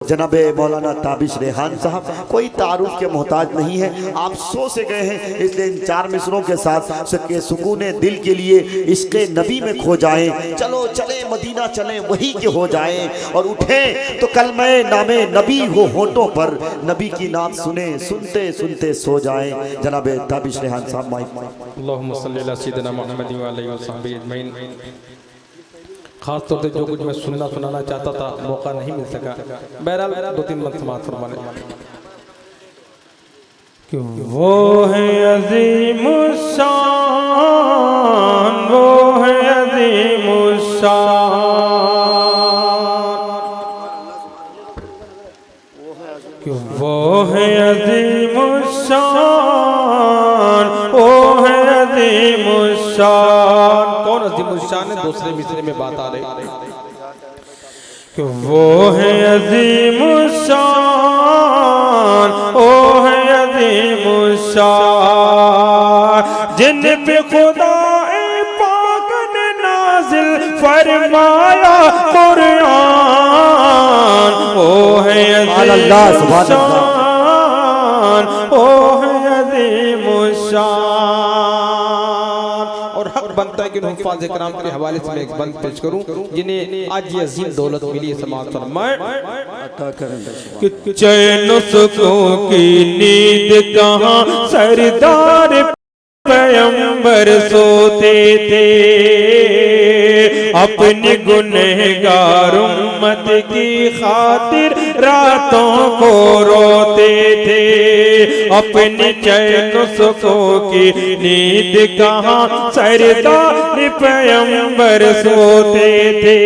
जनाबे मौलाना ताबिश रेहान साहब कोई तारुफ के मोहताज नहीं है, आप सो से गए हैं, इसलिए इन 4 मिसरों के साथ सुकून दिल के लिए इसके नबी में खो जाएं। चलो चले मदीना चलें, वही के हो जाएं और उठें तो कलमे नामे नबी हो होठों पर, नबी की नाम सुने, सुनते सुनते सो जाएं। जनाबे ताबिश रेहान साहब माइक। अल्लाहुम्मा सल्ली अला सय्यिदिना मुहम्मद व आलिहि व सहबिहि अजमईन। खास तौर से जो कुछ मैं सुनाना चाहता था मौका नहीं मिल सका। बहरहाल 2-3 मंथ समाज फरमा लें कि वो है अज़ीमुश्शान, वो है अज़ीमुश्शान, कि वो है अज़ीमुश्शान, वो है अज़ीमुश्शान। कौन अज़ीमुश्शान है? दूसरे मिसरे में बात आ रही कि वो है अज़ीमुश्शान, वो है अज़ीमुश्शान, जिन पे खुदा पाक ने नाज़िल फरमाया कुरान। वो है अज़ीमुश्शान, वो है अज़ीमुश्शान। और हक बनता है कि हुफ़ाज़ इकराम के हवाले से मैं एक बंद पेश करूं जिन्हें आज ये अजीम दौलत मिली है। समाअत फरमाएं कि चैन सुकून की नींद कहां सरदार पैगंबर सोते थे, अपनी गुनहगार उम्मत की खातिर रातों को रोते थे। अपनी चैन सुकून की नींद कहां सरदार पैगंबर सोते थे,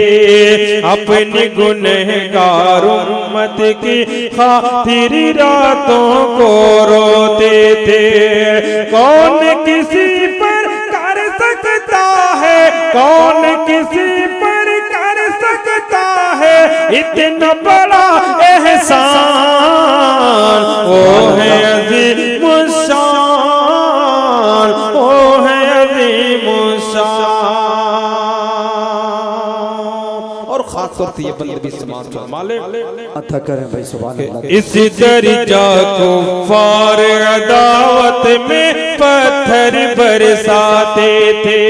अपनी गुनहगार उम्मत की खातिर रातों को रोते थे। कौन किसी पर कर सकता है, कौन किसी पर कर सकता है इतना बड़ा एहसान। वो है अज़ीमुश्शान, वो है अज़ीमुश्शान। और खास तौर से ये बंदे भी समाज फरमा ले अता करें भाई सुभान अल्लाह। इस दरिजा को फार अदावत में पत्थर बरसाते थे,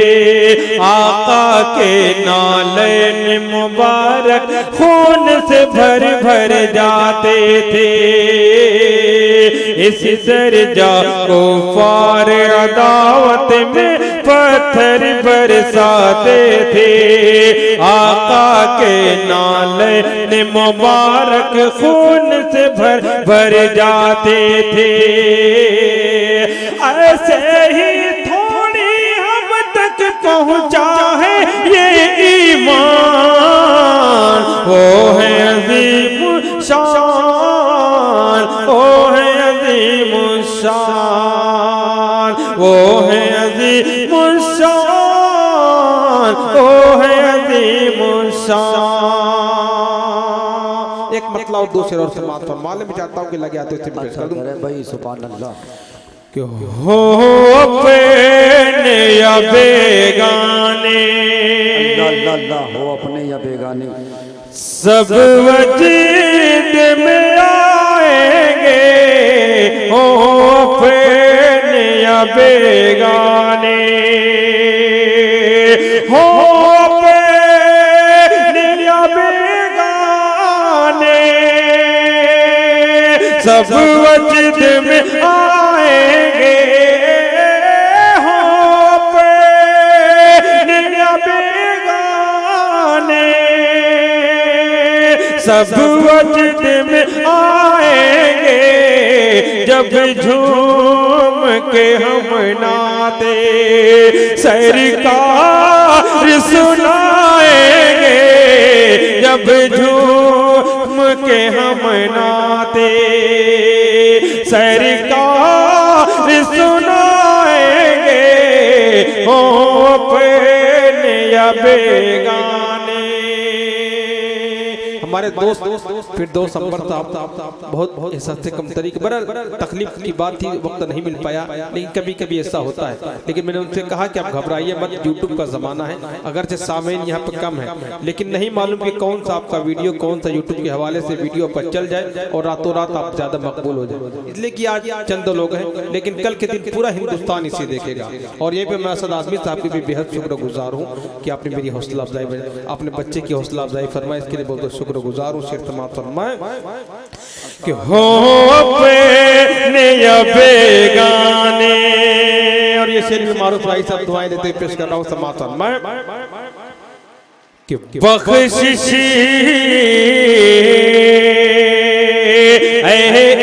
आका के नालैन मुबारक खून से भर भर जाते थे। इस दरिजा को फार अदावत में पत्थर बरसाते थे, आका के नालैन मुबारक खून से भर भर जाते थे। ऐसे ही थोड़ी हम तक पहुंचा है ये ईमान। वो है अज़ीमुश्शान, वो है अज़ीमुश्शान, वो है अज़ीमुश्शान, वो है अज़ीमुश्शान। एक मतलब और दूसरे और समाअत फरमा ले। मैं चाहता हूँ कि लगे आते उससे पेश कर दूं भाई सुभान अल्लाह। कि हो अपने या बेगाने, अल्लाह अल्लाह, हो अपने या बेगाने सब वजूद में आएंगे। हो अपने या बेगाने, हो अपने या बेगाने, सब वजूद में आएंगे। हो अपने या बेगाने, सब वजूद में आएंगे। जब झूम के हम नाते सरकार सुनाएंगे, जब झूम के हम नाते सरकार सुनाएंगे। हो अपने या बेगाने, हमारे दोस्त फिर दोस्त अंबर साहब बहुत एहसास से कम तरीके बरल तकलीफ की बात थी, वक्त नहीं मिल पाया, लेकिन कभी कभी ऐसा होता है। लेकिन मैंने उनसे कहा कि आप घबराइए मत, यूट्यूब का जमाना है, अगरचे सामीन यहाँ पे कम है, लेकिन नहीं मालूम कि कौन सा आपका वीडियो कौन सा यूट्यूब के हवाले से वीडियो पर चल जाए और रातों रात आप ज्यादा मकबूल हो जाए। इसलिए कि आज चंद लोग हैं, लेकिन कल के दिन पूरा हिंदुस्तान इसे देखेगा। और ये पे मैं असद आजमी साहब की भी बेहद शुक्रगुजार हूँ कि आपने मेरी हौसला अफजाई, अपने बच्चे की हौसला अफजाई फरमाई, इसके लिए बहुत शुक्रगुजार हूँ। शेख तमाम फरमाए कि हो अपने या बेगाने, और ये शेर भी मारूफ भाई साहब दुआएं देते हुए पेश कर रहा हूँ। समाअत फरमाए कि बख्शिश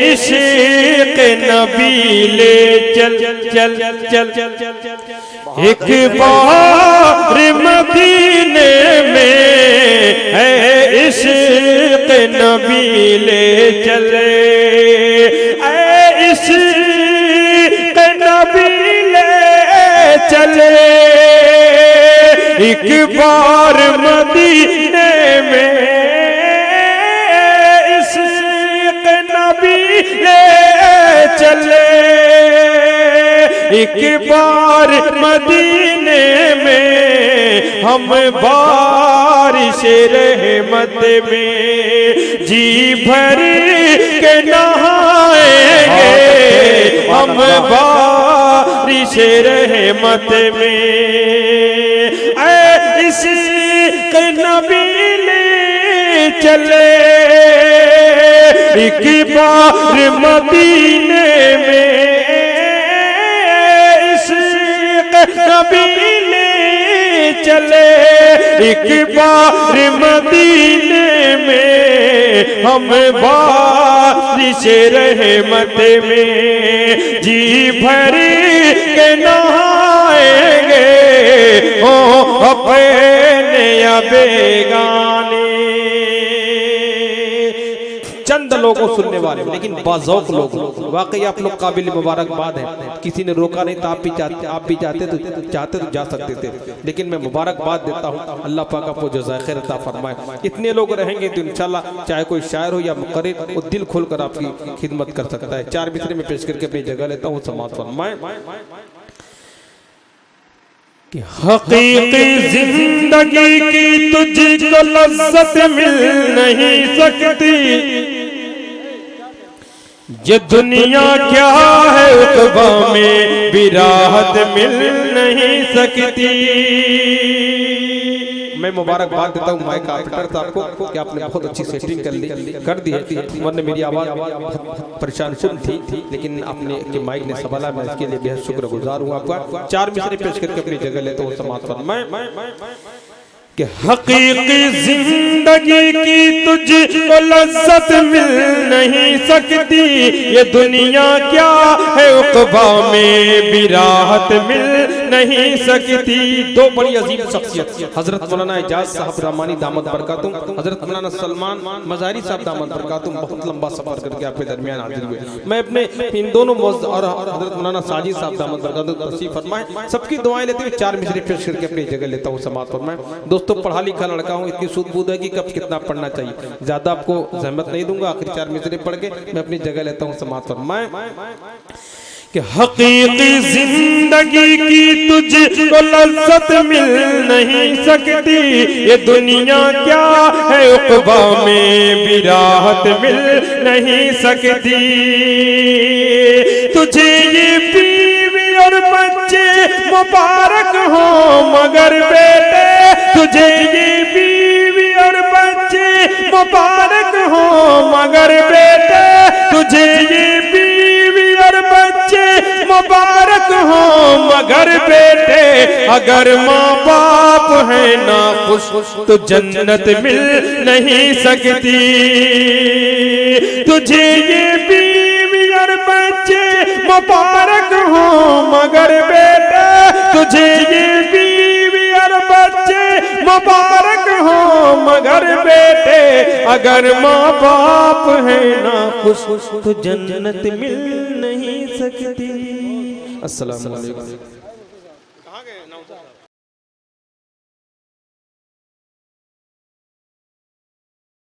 इश्क़ नबी ले चल चल चल चल चल एक बार मदीने में है इश्क़ नबी ले चले, इश्क़ नबी ले चले एक बार मदीने में, इश्क़ नबी ले चले एक बार मदीने में, हम बारिश रहमत में जी भर के नहाएंगे, हम बारिश रहमत में इश्क़ नबी ले चले एक बार मदीने में, नबी ले चले एक बार मदीने में, हम बारिश रहमत में जी भर के नहाएंगे, ओ अपने या बेगाने। चंद लोगों सुनने वाले लेकिन बाज़ौक़ लोग, वाकई आप लोग काबिल मुबारकबाद हैं। किसी ने रोका नहीं था, आप भी चाहते तो जा सकते थे, लेकिन मैं मुबारकबाद देता हूँ। अल्लाह पाक आपको जज़ाए खैर अता फरमाए। इतने लोग रहेंगे तो इंशाल्लाह चाहे कोई शायर हो या मुक़र्रिर, वो दिल खोल कर आपकी खिदमत कर सकता है। चार मिसरे में पेश करके अपनी जगह लेता हूँ। समाअत फरमाए कि हकीकी जिंदगी की तुझको लज़्ज़त मिल नहीं सकती, ये दुनिया क्या है उक़बा में भी राहत मिल नहीं सकती। मैं मुबारकबाद देता हूँ माइक ऑपरेटर साहब को कि आपने बहुत अच्छी सेटिंग कर दी है, वरना मेरी आवाज़ परेशान सुन थी, लेकिन आपने के माइक ने संभाला, मैं इसके लिए बेहद शुक्रगुजार हूँ आपका। चार मिसरे पेश करके अपनी जगह लेता हूँ। समाअत फरमाए कि हकीकी जिंदगी की तुझको लज़्ज़त मिल नहीं सकती, ये दुनिया क्या है उक़बा में भी राहत मिल नहीं सकती। दो बड़ी अजीम शख्सियत, हजरत मौलाना एजाज साहब रहमानी दामद बरकातुम, हजरत मौलाना सलमान मज़ारी साहब दामद बरकातुम, बहुत लंबा सफर करके आपके दरमियान हाजिर हुए। मैं अपने इन दोनों और हजरत मौलाना साजिद साहब दामद बरकातुम तशरीफ फरमाए, सबकी दुआएं लेते हुए चार मिसरे पेश करके अपनी जगह लेता हूँ। समाअत फरमाए। दोस्तों पढ़ा लिखा लड़का हूँ, इतनी सूझबूझ है कि कब कितना पढ़ना चाहिए, ज्यादा आपको जहमत नहीं दूंगा, आखिर चार मिसरे पढ़ के मैं अपनी जगह लेता हूँ। समाअत फरमाए कि हकीकी जिंदगी की तुझको लज़्ज़त मिल नहीं सकती, ये दुनिया क्या है उक़बा में भी राहत मिल नहीं सकती। तुझे ये बीवी और बच्चे मुबारक हो मगर बेटे, तुझे ये बीवी और बच्चे मुबारक हो मगर बेटे, तुझे ये बीवी और बच्चे मुबारक हो मगर बेटे, अगर माँ बाप है ना खुश तो जन्नत मिल नहीं सकती। तुझे ये बीवी और बच्चे मुबारक हो मगर बेटे, तुझे ये बीवी और बच्चे मुबारक हो मगर बेटे, अगर माँ बाप है ना खुश तो जन्नत मिल नहीं सकती। अस्सलाम वालेकुम।